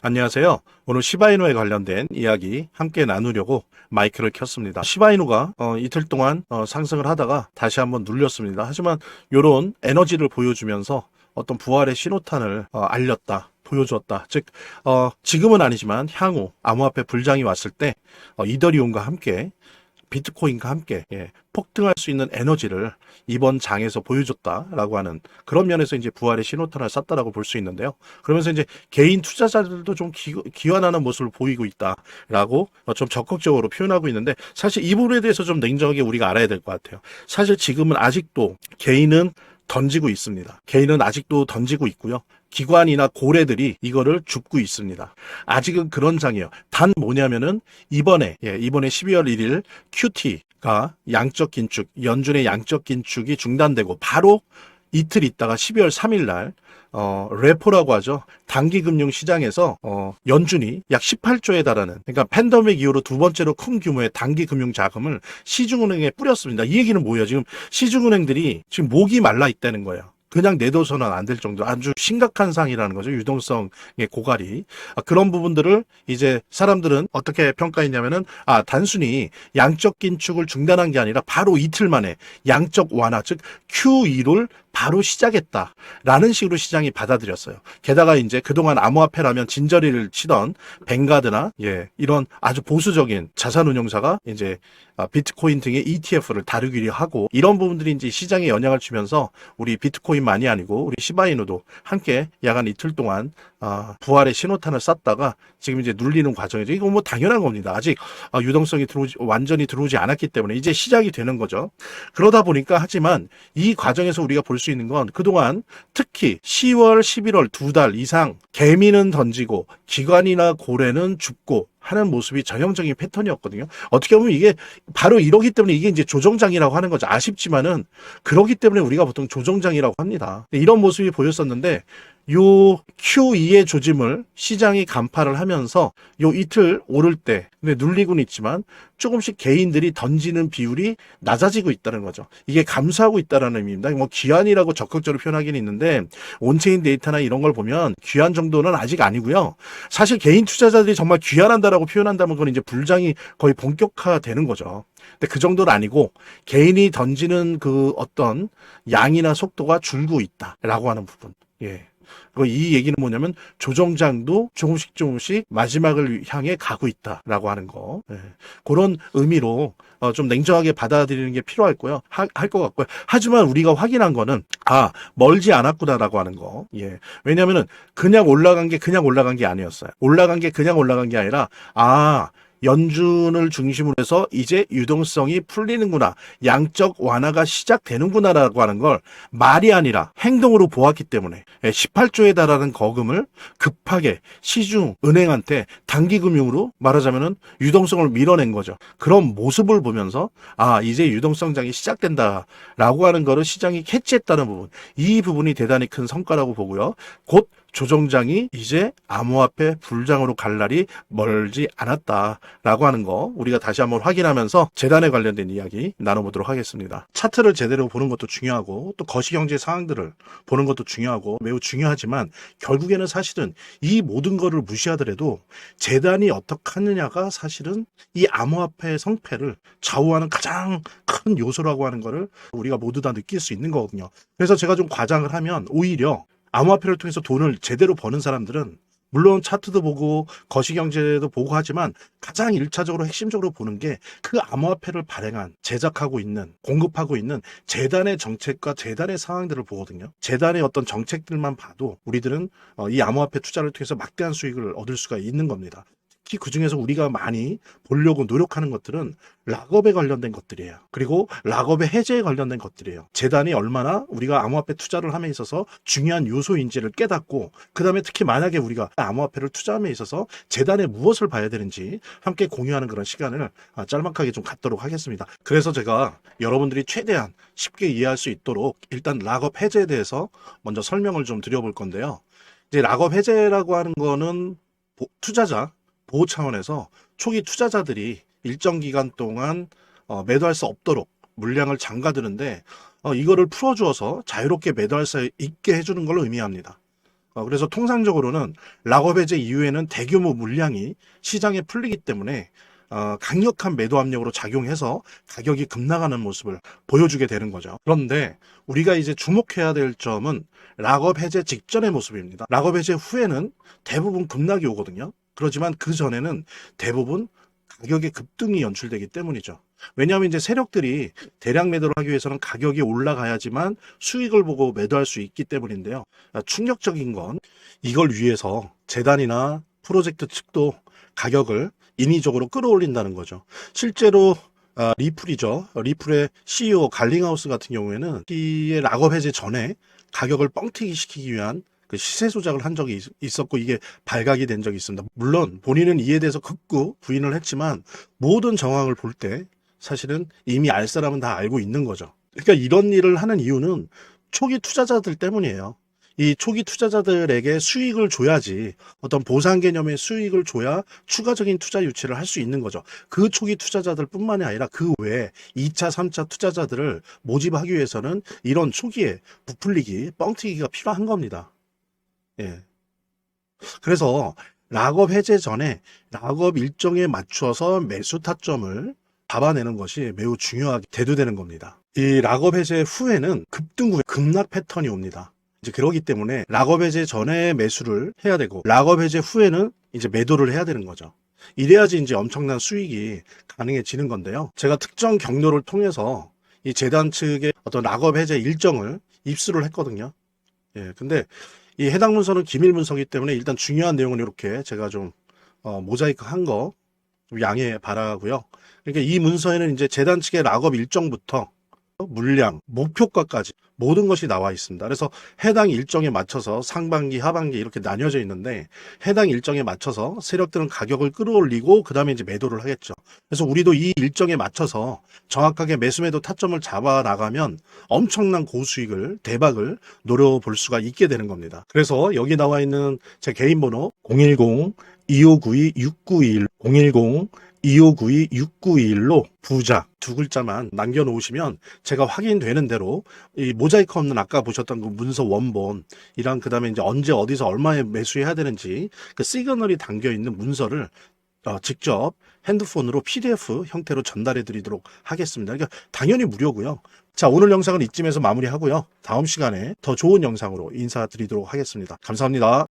안녕하세요. 오늘 시바이누에 관련된 이야기 함께 나누려고 마이크를 켰습니다. 시바이누가 이틀 동안 상승을 하다가 다시 한번 눌렸습니다. 하지만 이런 에너지를 보여주면서 어떤 부활의 신호탄을 알렸다. 보여주었다. 즉 지금은 아니지만 향후 암호화폐 불장이 왔을 때 이더리움과 함께 비트코인과 함께 폭등할 수 있는 에너지를 이번 장에서 보여줬다라고 하는 그런 면에서 이제 부활의 신호탄을 쐈다라고 볼 수 있는데요. 그러면서 이제 개인 투자자들도 좀 기환하는 모습을 보이고 있다라고 좀 적극적으로 표현하고 있는데, 사실 이 부분에 대해서 좀 냉정하게 우리가 알아야 될 것 같아요. 사실 지금은 아직도 개인은 던지고 있습니다. 개인은 아직도 던지고 있고요. 기관이나 고래들이 이거를 줍고 있습니다. 아직은 그런 장이에요. 단 뭐냐면은 이번에 12월 1일 QT가 양적 긴축, 연준의 양적 긴축이 중단되고 바로 이틀 있다가 12월 3일 날 레포라고 하죠. 단기금융 시장에서 연준이 약 18조에 달하는, 그러니까 팬데믹 이후로 두 번째로 큰 규모의 단기금융 자금을 시중은행에 뿌렸습니다. 이 얘기는 뭐예요? 지금 시중은행들이 지금 목이 말라 있다는 거예요. 그냥 내둬서는 안 될 정도 아주 심각한 상이라는 거죠. 유동성의 고갈이. 그런 부분들을 이제 사람들은 어떻게 평가했냐면은 단순히 양적 긴축을 중단한 게 아니라 바로 이틀 만에 양적 완화, 즉 QE를 바로 시작했다라는 식으로 시장이 받아들였어요. 게다가 이제 그동안 암호화폐라면 진저리를 치던 뱅가드나 이런 아주 보수적인 자산운용사가 이제 비트코인 등의 ETF를 다루기로 하고, 이런 부분들이 이제 시장에 영향을 주면서 우리 비트코인만이 아니고 우리 시바이누도 함께 야간 이틀 동안 부활의 신호탄을 쐈다가 지금 이제 눌리는 과정이죠. 이거 뭐 당연한 겁니다. 아직 유동성이 완전히 들어오지 않았기 때문에 이제 시작이 되는 거죠. 그러다 보니까, 하지만 이 과정에서 우리가 볼 수 있는 건 그동안 특히 10월, 11월 두 달 이상 개미는 던지고 기관이나 고래는 죽고 하는 모습이 전형적인 패턴이었거든요. 어떻게 보면 이게 바로 이러기 때문에 이게 이제 조정장이라고 하는 거죠. 아쉽지만은 그러기 때문에 우리가 보통 조정장이라고 합니다. 이런 모습이 보였었는데, 요 QE의 조짐을 시장이 간파를 하면서 요 이틀 오를 때 근데 눌리고는 있지만 조금씩 개인들이 던지는 비율이 낮아지고 있다는 거죠. 이게 감소하고 있다는 의미입니다. 뭐 귀환이라고 적극적으로 표현하기는 있는데, 온체인 데이터나 이런 걸 보면 귀환 정도는 아직 아니고요. 사실 개인 투자자들이 정말 귀환한다라고 표현한다면 그건 이제 불장이 거의 본격화되는 거죠. 근데 그 정도는 아니고 개인이 던지는 그 어떤 양이나 속도가 줄고 있다라고 하는 부분. 이 얘기는 뭐냐면 조정장도 조금씩 마지막을 향해 가고 있다라고 하는 거. 그런 의미로 좀 냉정하게 받아들이는 게 필요할 것 같고요. 하지만 우리가 확인한 거는 멀지 않았구나라고 하는 거. 왜냐면은 그냥 올라간 게 아니었어요. 올라간 게 그냥 올라간 게 아니라 연준을 중심으로 해서 이제 유동성이 풀리는구나, 양적 완화가 시작되는구나라고 하는 걸 말이 아니라 행동으로 보았기 때문에 18조에 달하는 거금을 급하게 시중 은행한테 단기금융으로 말하자면은 유동성을 밀어낸 거죠. 그런 모습을 보면서 이제 유동성장이 시작된다라고 하는 거를 시장이 캐치했다는 부분, 이 부분이 대단히 큰 성과라고 보고요. 곧 조정장이 이제 암호화폐 불장으로 갈 날이 멀지 않았다라고 하는 거 우리가 다시 한번 확인하면서 재단에 관련된 이야기 나눠보도록 하겠습니다. 차트를 제대로 보는 것도 중요하고 또 거시경제 상황들을 보는 것도 중요하고 매우 중요하지만, 결국에는 사실은 이 모든 거를 무시하더라도 재단이 어떻게 하느냐가 사실은 이 암호화폐의 성패를 좌우하는 가장 큰 요소라고 하는 거를 우리가 모두 다 느낄 수 있는 거거든요. 그래서 제가 좀 과장을 하면, 오히려 암호화폐를 통해서 돈을 제대로 버는 사람들은 물론 차트도 보고 거시경제도 보고 하지만 가장 1차적으로 핵심적으로 보는 게 그 암호화폐를 발행한, 제작하고 있는, 공급하고 있는 재단의 정책과 재단의 상황들을 보거든요. 재단의 어떤 정책들만 봐도 우리들은 이 암호화폐 투자를 통해서 막대한 수익을 얻을 수가 있는 겁니다. 특히 그중에서 우리가 많이 보려고 노력하는 것들은 락업에 관련된 것들이에요. 그리고 락업의 해제에 관련된 것들이에요. 재단이 얼마나 우리가 암호화폐 투자를 함에 있어서 중요한 요소인지를 깨닫고, 그 다음에 특히 만약에 우리가 암호화폐를 투자함에 있어서 재단에 무엇을 봐야 되는지 함께 공유하는 그런 시간을 짤막하게 좀 갖도록 하겠습니다. 그래서 제가 여러분들이 최대한 쉽게 이해할 수 있도록 일단 락업 해제에 대해서 먼저 설명을 좀 드려볼 건데요. 이제 락업 해제라고 하는 거는 투자자 보호 차원에서 초기 투자자들이 일정 기간 동안 매도할 수 없도록 물량을 잠가두는데, 이거를 풀어주어서 자유롭게 매도할 수 있게 해주는 걸 의미합니다. 그래서 통상적으로는 락업 해제 이후에는 대규모 물량이 시장에 풀리기 때문에 강력한 매도 압력으로 작용해서 가격이 급락하는 모습을 보여주게 되는 거죠. 그런데 우리가 이제 주목해야 될 점은 락업 해제 직전의 모습입니다. 락업 해제 후에는 대부분 급락이 오거든요. 그렇지만 그 전에는 대부분 가격의 급등이 연출되기 때문이죠. 왜냐하면 이제 세력들이 대량 매도를 하기 위해서는 가격이 올라가야지만 수익을 보고 매도할 수 있기 때문인데요. 충격적인 건 이걸 위해서 재단이나 프로젝트 측도 가격을 인위적으로 끌어올린다는 거죠. 실제로 리플이죠. 리플의 CEO 갈링하우스 같은 경우에는 이 락업 해제 전에 가격을 뻥튀기 시키기 위한 그 시세 조작을 한 적이 있었고 이게 발각이 된 적이 있습니다. 물론 본인은 이에 대해서 극구 부인을 했지만 모든 정황을 볼 때 사실은 이미 알 사람은 다 알고 있는 거죠. 그러니까 이런 일을 하는 이유는 초기 투자자들 때문이에요. 이 초기 투자자들에게 수익을 줘야지 어떤 보상 개념의 수익을 줘야 추가적인 투자 유치를 할 수 있는 거죠. 그 초기 투자자들 뿐만이 아니라 그 외에 2차, 3차 투자자들을 모집하기 위해서는 이런 초기에 부풀리기, 뻥튀기가 필요한 겁니다. 예. 그래서 락업 해제 전에 락업 일정에 맞춰서 매수 타점을 잡아내는 것이 매우 중요하게 대두되는 겁니다. 이 락업 해제 후에는 급등 후에 급락 패턴이 옵니다. 이제 그러기 때문에 락업 해제 전에 매수를 해야 되고 락업 해제 후에는 이제 매도를 해야 되는 거죠. 이래야지 이제 엄청난 수익이 가능해지는 건데요. 제가 특정 경로를 통해서 이 재단 측의 어떤 락업 해제 일정을 입수를 했거든요. 예, 근데 이 해당 문서는 기밀 문서이기 때문에 일단 중요한 내용은 이렇게 제가 좀 모자이크 한 거 양해 바라고요. 그러니까 이 문서에는 이제 재단 측의 락업 일정부터 물량, 목표가까지 모든 것이 나와 있습니다. 그래서 해당 일정에 맞춰서 상반기, 하반기 이렇게 나뉘어져 있는데 해당 일정에 맞춰서 세력들은 가격을 끌어올리고 그 다음에 이제 매도를 하겠죠. 그래서 우리도 이 일정에 맞춰서 정확하게 매수 매도 타점을 잡아 나가면 엄청난 고수익을, 대박을 노려볼 수가 있게 되는 겁니다. 그래서 여기 나와 있는 제 개인 번호 010-2592-6921 010-2592-6921로 부자 두 글자만 남겨놓으시면 제가 확인되는 대로 이 모자이크 없는 아까 보셨던 그 문서 원본이랑 그 다음에 이제 언제 어디서 얼마에 매수해야 되는지 그 시그널이 담겨 있는 문서를 직접 핸드폰으로 PDF 형태로 전달해 드리도록 하겠습니다. 그러니까 당연히 무료고요. 자, 오늘 영상은 이쯤에서 마무리하고요. 다음 시간에 더 좋은 영상으로 인사드리도록 하겠습니다. 감사합니다.